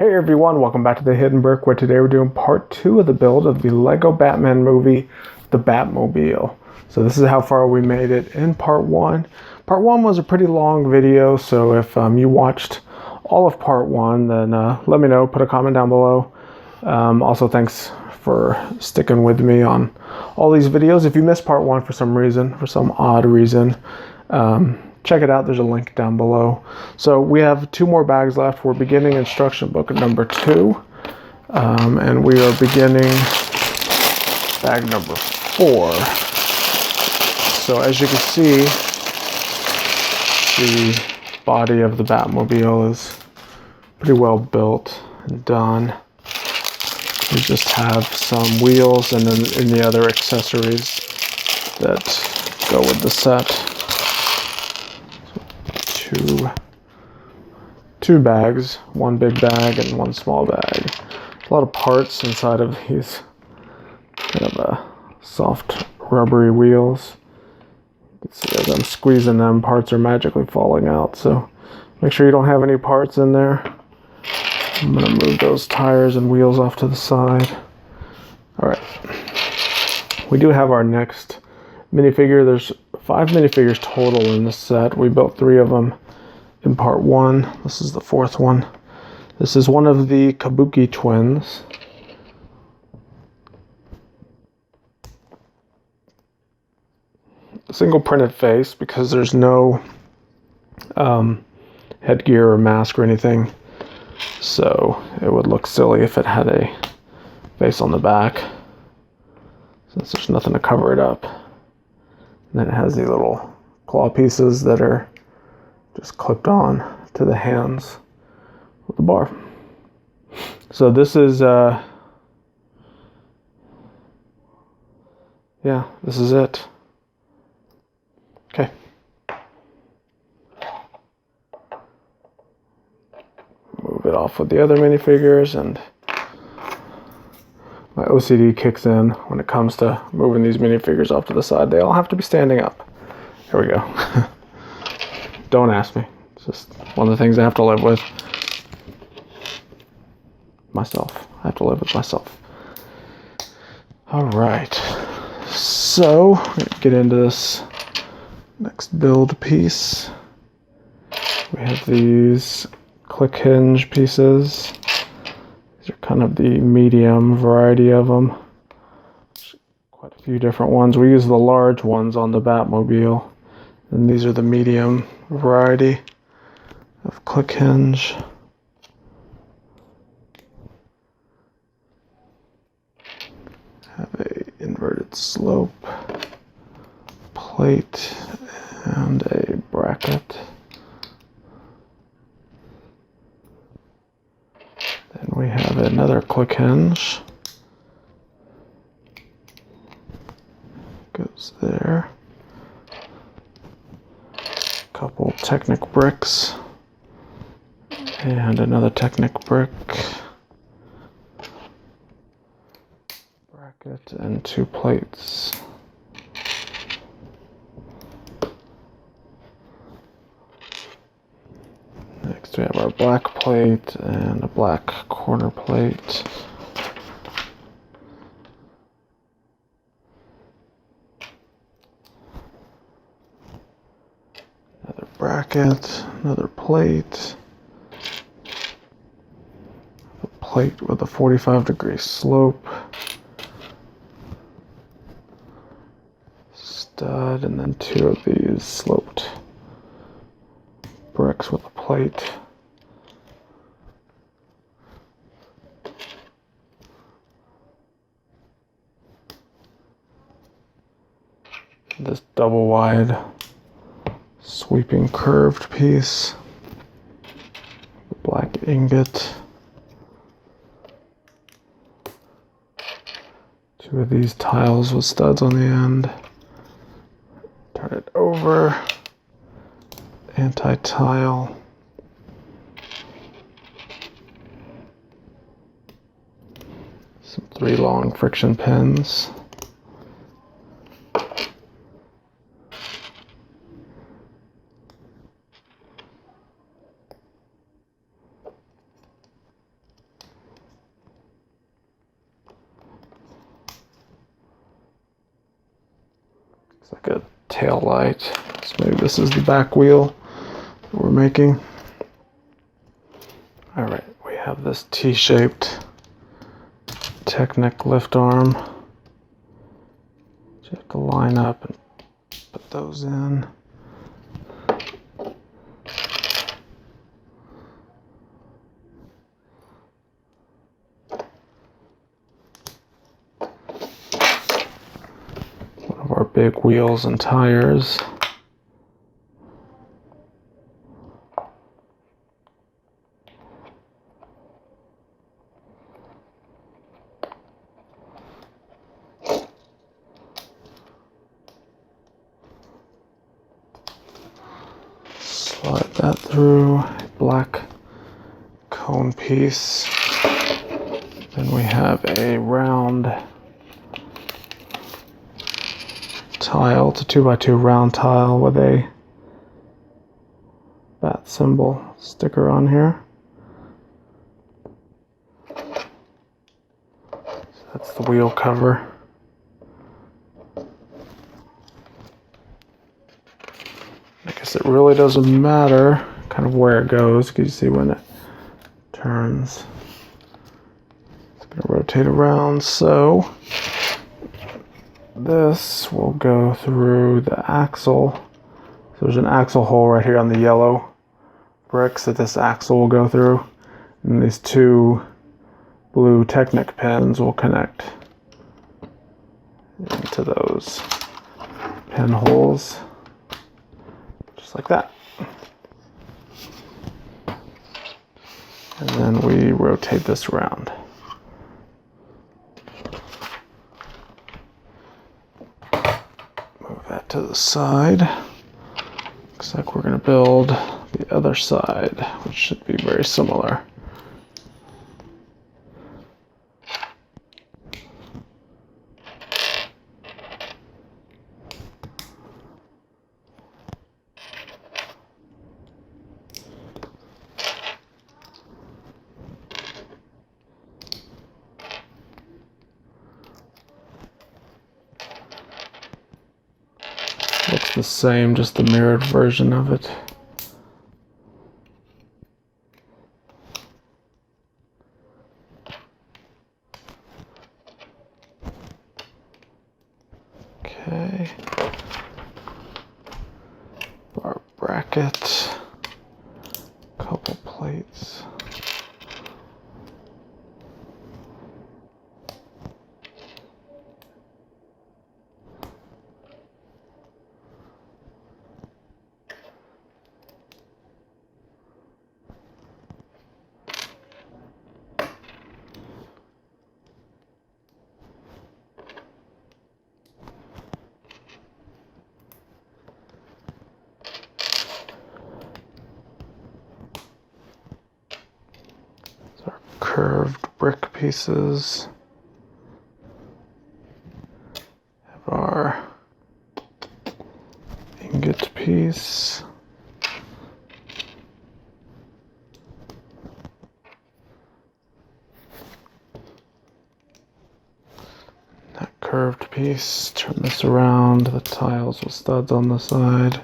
Hey everyone, welcome back to the Hidden Brick, where today we're doing part 2 of the build of the Lego Batman movie, the Batmobile. So this is how far we made it in part 1. Part 1 was a pretty long video, so if you watched all of part 1, then let me know, put a comment down below. Also, thanks for sticking with me on all these videos. If you missed part 1 for some reason, for some odd reason, check it out. There's a link down below. So we have 2 more bags left. We're beginning instruction book number 2. And we are beginning bag number 4. So as you can see, the body of the Batmobile is pretty well built and done. We just have some wheels and then in the other accessories that go with the set. Two bags, one big bag and one small bag. A lot of parts inside of these kind of soft rubbery wheels. You can see as I'm squeezing them, parts are magically falling out, so make sure you don't have any parts in there. I'm going to move those tires and wheels off to the side. Alright, we do have our next minifigure. There's 5 minifigures total in this set. We built 3 of them in part 1. This is the 4th one. This is one of the Kabuki twins. Single printed face because there's no headgear or mask or anything. So it would look silly if it had a face on the back, since there's nothing to cover it up. And then it has these little claw pieces that are just clipped on to the hands with the bar. So this is, yeah, this is it. Okay. Move it off with the other minifigures, and my OCD kicks in when it comes to moving these minifigures off to the side. They all have to be standing up. Here we go. Don't ask me. It's just one of the things I have to live with. Myself. I have to live with myself. Alright. So, we're going to get into this next build piece. We have these click hinge pieces. These are kind of the medium variety of them. Quite a few different ones. We use the large ones on the Batmobile. And these are the medium variety of click hinge. Have a inverted slope plate and a bracket. Then we have another click hinge. Goes there. Couple Technic bricks and another Technic brick, bracket, and 2 plates. Next we have our black plate and a black corner plate. Another bracket, another plate, a plate with a 45-degree slope, stud, and then 2 of these sloped bricks with a plate. This double wide sweeping curved piece, black ingot, 2 of these tiles with studs on the end, turn it over, anti-tile, some 3 long friction pins, like a tail light. So maybe this is the back wheel that we're making. All right, we have this T-shaped Technic lift arm. You have to line up and put those in. One of our big wheels and tires. Slide that through a black cone piece. Then we have a round tile. It's a 2x2 round tile with a bat symbol sticker on here. So that's the wheel cover. I guess it really doesn't matter kind of where it goes, because you see when it turns, it's going to rotate around. So this will go through the axle. So there's an axle hole right here on the yellow bricks that this axle will go through. And these two blue Technic pins will connect into those pinholes. Just like that. And then we rotate this around. Move that to the side. Looks like we're going to build the other side, which should be very similar. Looks the same, just the mirrored version of it. Okay. Bar bracket. Couple plates. Curved brick pieces. Have our ingot piece. That curved piece. Turn this around. The tiles with studs on the side.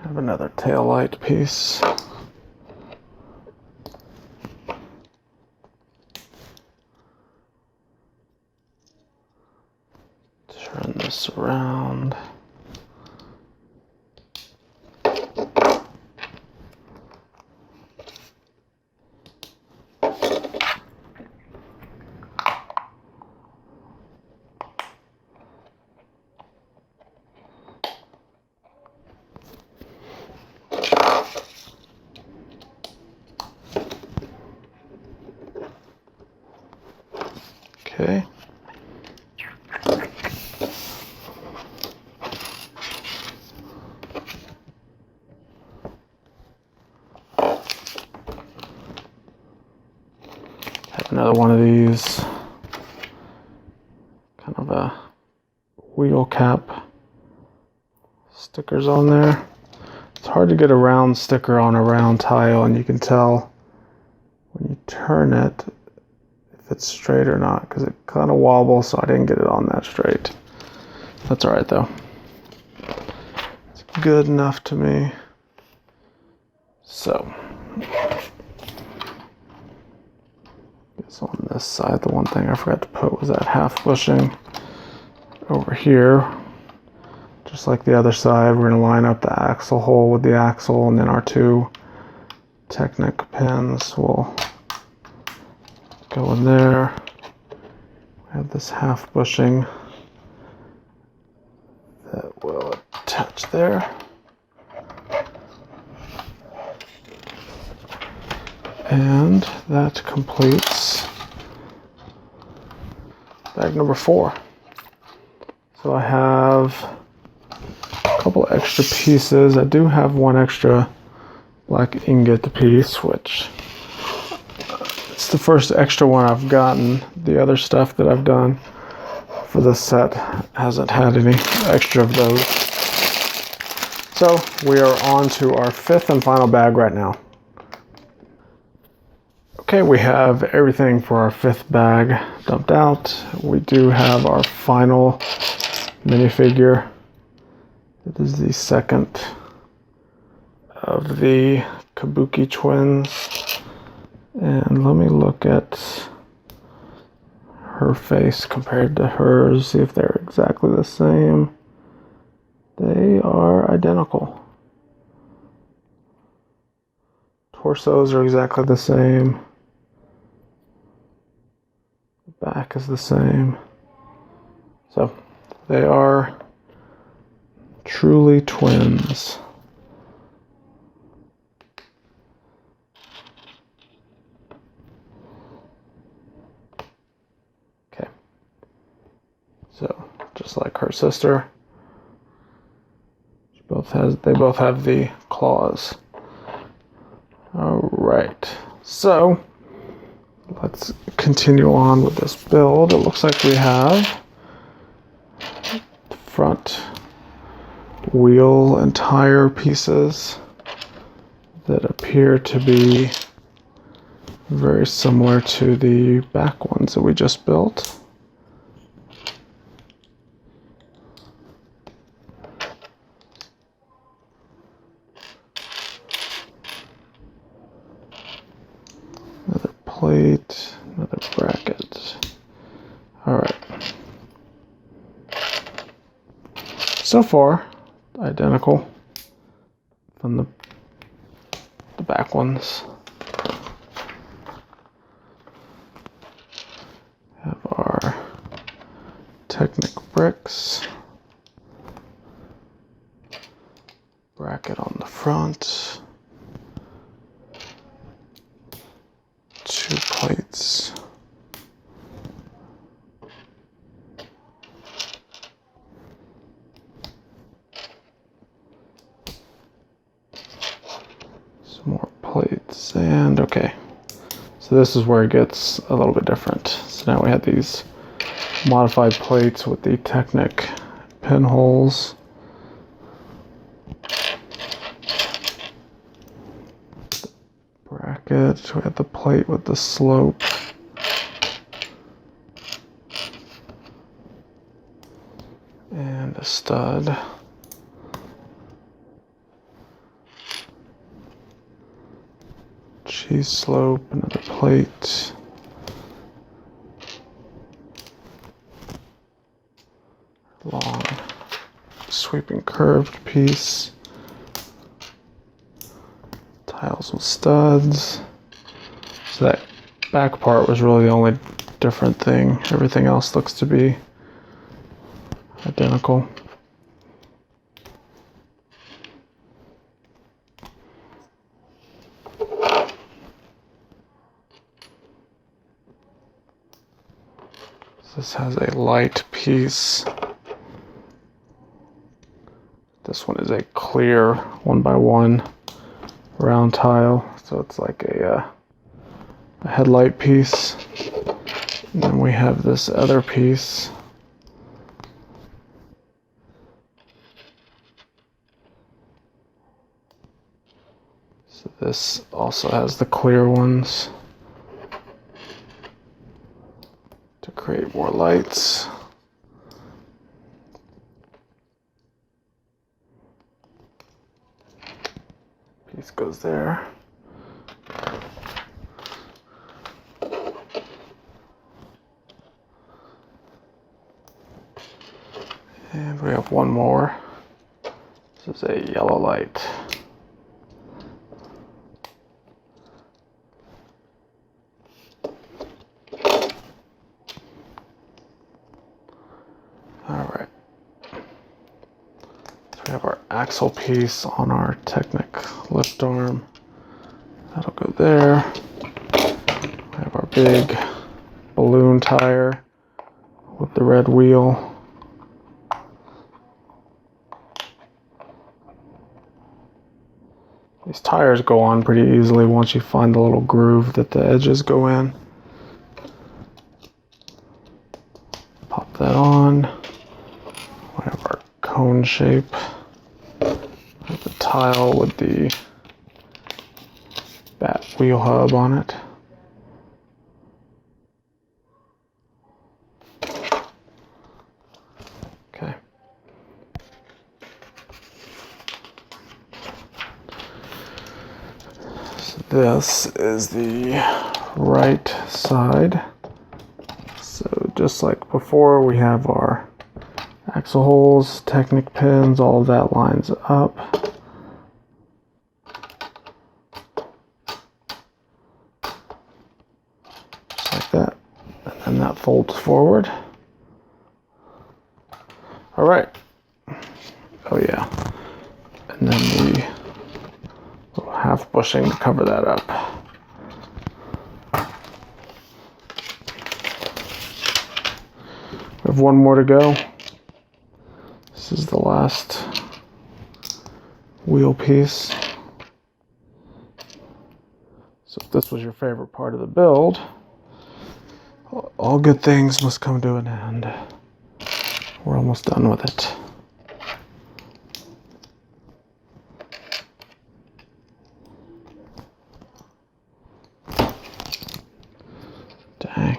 Have another tail light piece. Turn this around. Okay. Have another one of these. Turn this around. kind of a wheel cap stickers on there. It's hard to get a round sticker on a round tile, and you can tell when you turn it if it's straight or not, because it kind of wobbles, so I didn't get it on that straight. That's alright though. It's good enough to me. So, guess on this side, the one thing I forgot to put was that half bushing over here. Just like the other side, we're going to line up the axle hole with the axle, and then our two Technic pins will go in there. We have this half bushing that will attach there. And that completes bag number 4. So I have a couple extra pieces. I do have one extra black ingot piece, which it's the first extra one I've gotten. The other stuff that I've done for this set hasn't had any extra of those. So we are on to our 5th and final bag right now. Okay, we have everything for our 5th bag dumped out. We do have our final minifigure. It is the second of the Kabuki twins. And let me look at her face compared to hers, see if they're exactly the same. They are identical. Torsos are exactly the same. The back is the same. So they are truly twins. Okay. So just like her sister, they both have the claws. All right. So let's continue on with this build. It looks like we have the front wheel and tire pieces that appear to be very similar to the back ones that we just built. Another plate, another bracket. All right. So far, identical from the back ones. Have our Technic bricks, bracket on the front, 2 plates, some more plates, and okay. So this is where it gets a little bit different. So now we have these modified plates with the Technic pinholes. Bracket, we have the plate with the slope. And a stud. Cheese slope, another plate. Long sweeping curved piece. Tiles with studs. So that back part was really the only different thing. Everything else looks to be identical. This has a light piece. This one is a clear 1x1 round tile, so it's like a headlight piece. And then we have this other piece This also has the clear ones to create more lights. Piece goes there. And we have one more. This is a yellow light. Alright. So we have our axle piece on our Technic lift arm. That'll go there. We have our big balloon tire with the red wheel. These tires go on pretty easily once you find the little groove that the edges go in. Pop that on. We have our cone shape. The tile with the bat wheel hub on it. Okay. So this is the right side. So just like before, we have our axle holes, Technic pins, all of that lines up. Just like that. And then that folds forward. All right. Oh yeah. And then the little half bushing to cover that up. We have one more to go. This is the last wheel piece. So if this was your favorite part of the build, all good things must come to an end. We're almost done with it. Dang.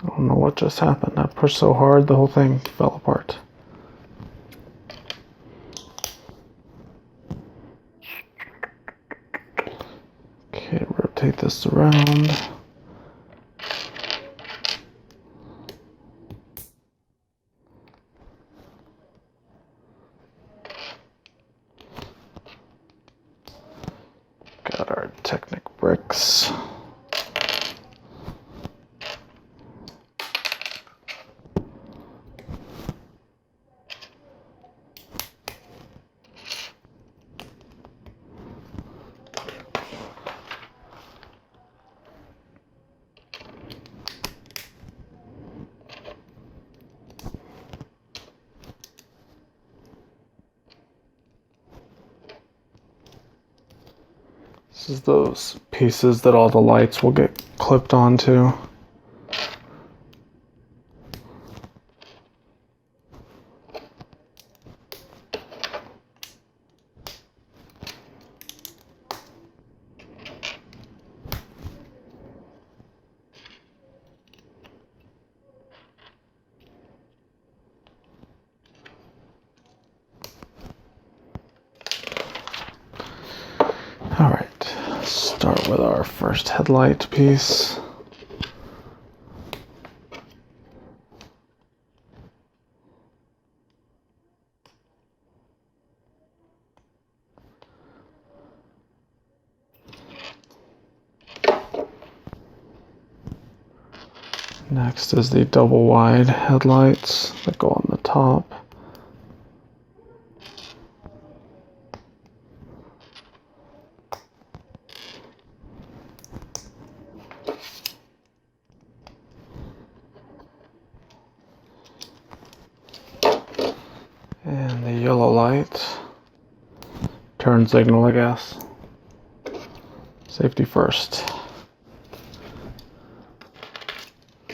I don't know what just happened. I pushed so hard the whole thing fell apart. Okay, rotate this around. Got our Technic bricks. This is those pieces that all the lights will get clipped onto. All right, start with our first headlight piece. Next is the double wide headlights that go on the top. And the yellow light, turn signal, I guess. Safety first.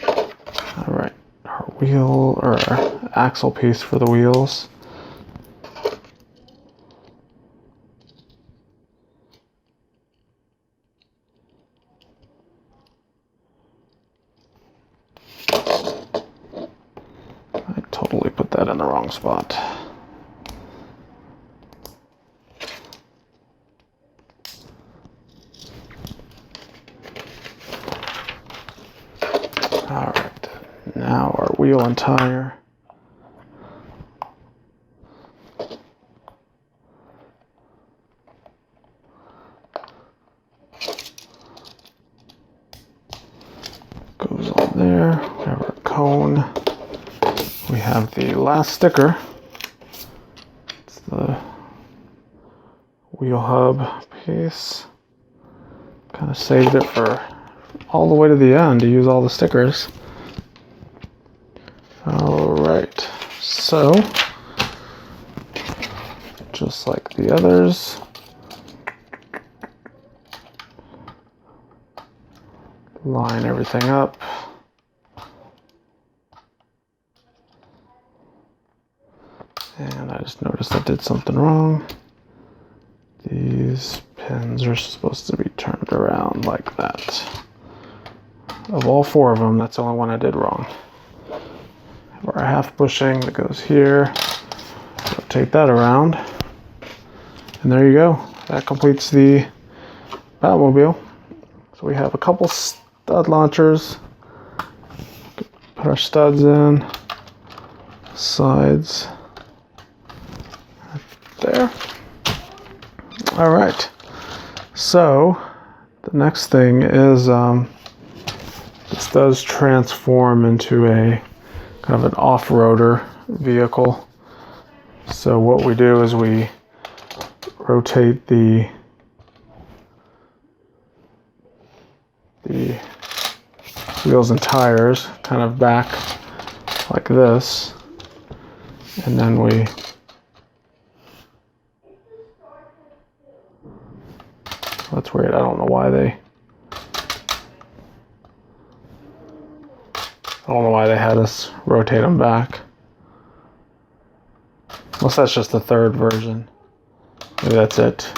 All right, our wheel or our axle piece for the wheels. put that in the wrong spot. All right, now our wheel and tire. Goes on there. We have our cone. We have the last sticker. It's the wheel hub piece. Kind of saved it for all the way to the end to use all the stickers. Alright, so just like the others, line everything up. And I just noticed I did something wrong. These pins are supposed to be turned around like that. Of all four of them, that's the only one I did wrong. Have our half bushing that goes here. Rotate that around. And there you go. That completes the Batmobile. So we have a couple stud launchers. Put our studs in. Sides. Right there. All right. So the next thing is this does transform into a kind of an off-roader vehicle. So what we do is we rotate the wheels and tires kind of back like this, and then we that's weird. I don't know why they had us rotate them back. Unless that's just the third version. Maybe that's it.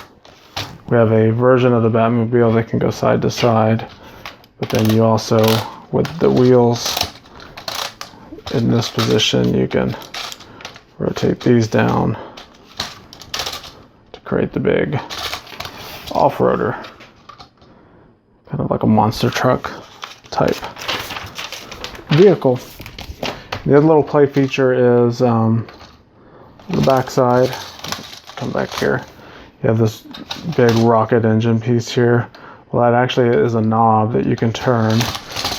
We have a version of the Batmobile that can go side to side, but then you also, with the wheels in this position, you can rotate these down to create the big off-roader. Kind of like a monster truck type vehicle. The other little play feature is on the back side. Come back here. You have this big rocket engine piece here. Well, that actually is a knob that you can turn. And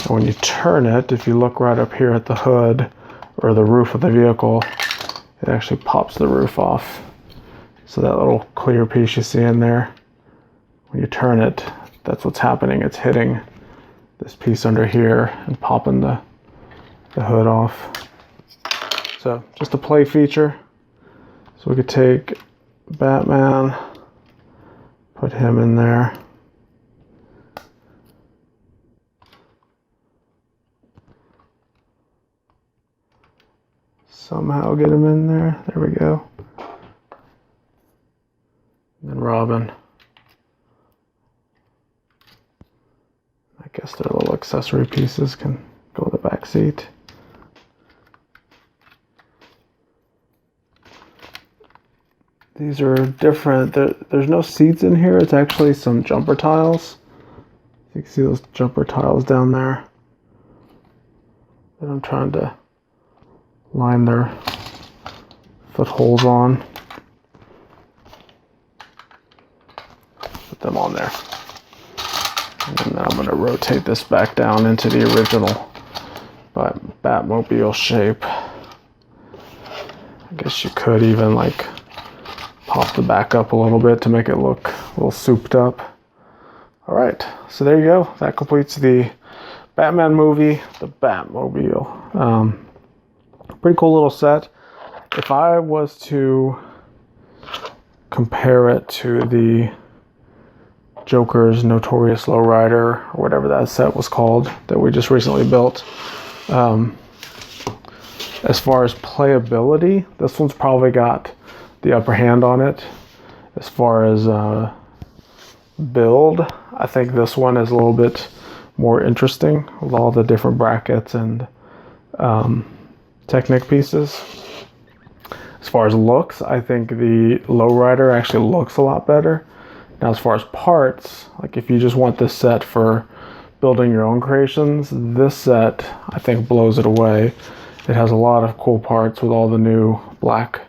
when you turn it, if you look right up here at the hood or the roof of the vehicle, it actually pops the roof off. So that little clear piece you see in there, when you turn it, that's what's happening. It's hitting this piece under here and popping the hood off. So just a play feature. So we could take Batman, put him in there. Somehow get him in there. There we go. And then Robin. I guess their little accessory pieces can go in the back seat. These are different. There's no seats in here. It's actually some jumper tiles. You can see those jumper tiles down there that I'm trying to line their footholes on. Put them on there. And then I'm going to rotate this back down into the original Batmobile shape. I guess you could even like pop the back up a little bit to make it look a little souped up. All right, so there you go. That completes the Batman movie, the Batmobile. Pretty cool little set. If I was to compare it to the Joker's Notorious Lowrider, or whatever that set was called that we just recently built, as far as playability, this one's probably got the upper hand on it. As far as build, I think this one is a little bit more interesting with all the different brackets and Technic pieces. As far as looks, I think the Lowrider actually looks a lot better. Now, as far as parts, like if you just want this set for building your own creations, this set I think blows it away. It has a lot of cool parts with all the new black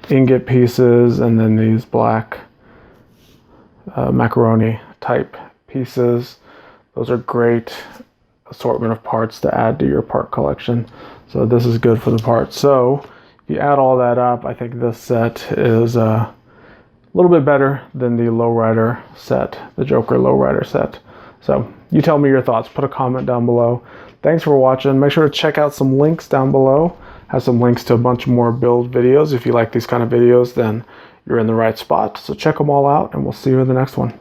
ingot pieces and then these black macaroni type pieces. Those are great assortment of parts to add to your part collection. So this is good for the parts. So if you add all that up, I think this set is a little bit better than the Lowrider set, the Joker Lowrider set. So you tell me your thoughts. Put a comment down below. Thanks for watching. Make sure to check out some links down below. Have some links to a bunch more build videos. If you like these kind of videos, then you're in the right spot. So check them all out, and we'll see you in the next one.